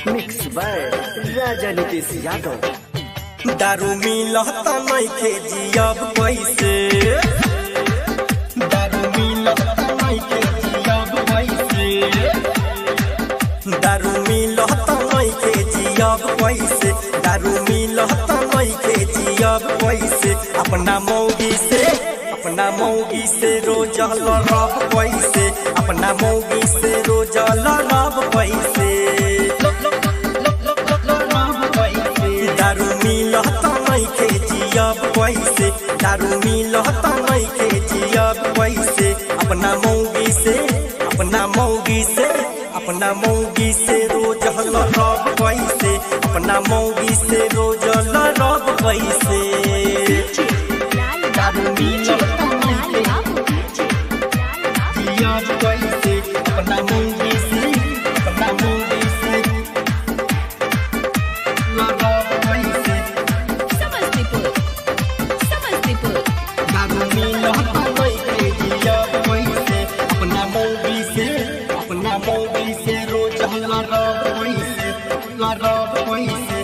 Mix by राजा नीतीश यादव। दारू मिलता नइखे जियब कैसे, दारू मिलता नइखे जियब कैसे, दारू मिलता नइखे जियब कैसे, दारू मिलता नइखे जियब कैसे। अपना मौगी से रोज लड़ब कैसे, अपना मौगी से रोज लड़ब कैसे। दारू मिलता नइखे जियब कैसे, दारू मिलता नइखे जियब कैसे। अपना मौगी से रोज लड़ब कैसे, अपना मौगी से रोज लड़ब कैसे। दारू मिलता नइखे जियब कैसे, अपना मौगी से लड़ब कैसे। समस्तीपुर दारू मिलता नइखे जियब कैसे, अपना मौगी से रोज लड़ब कैसे।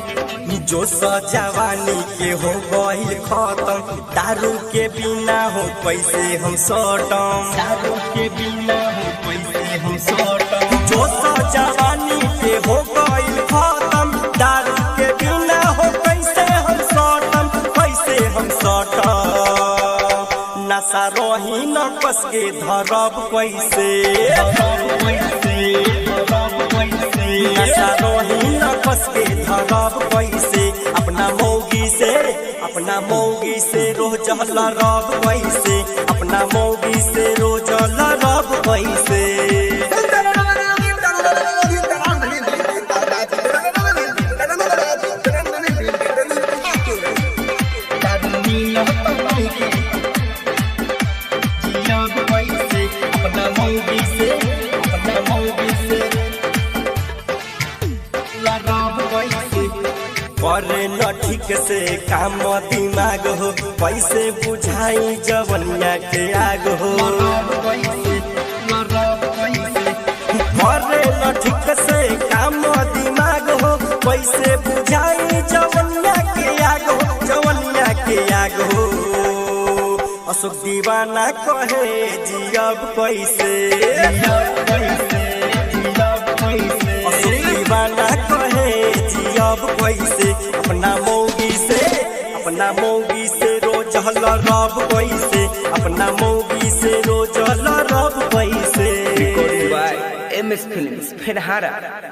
जो सजवानी के हो गइल खत्म, दारू के बिना हो कैसे हम सटम, दारू के बिना हो कैसे हम सटम। जो सजवानी के हो गइल खत्म, दारू के बिना हो कैसे हम सटम, कैसे हम सटम। नशा रही न कस के धरब कैसे, नशा रही न कस के धरब कैसे। अपना मौगी से रोज लड़ब कैसे, अपना मौगी से रोज लड़ब कैसे। करे न ठीक से काम दिमाग हो, कैसे बुझाई जवनिया के आग हो। करे न ठीक से काम दिमाग हो, कैसे बुझाई जवनिया के आग हो, जवनिया के आग हो। अशोक दीवाना कहे जियब कैसे, अशोक दीवाना कहे जियब कैसे। अपना मौगी से रोज लड़ब कैसे, अपना मौगी से रोज लड़ब कैसे। MS films Phenhara.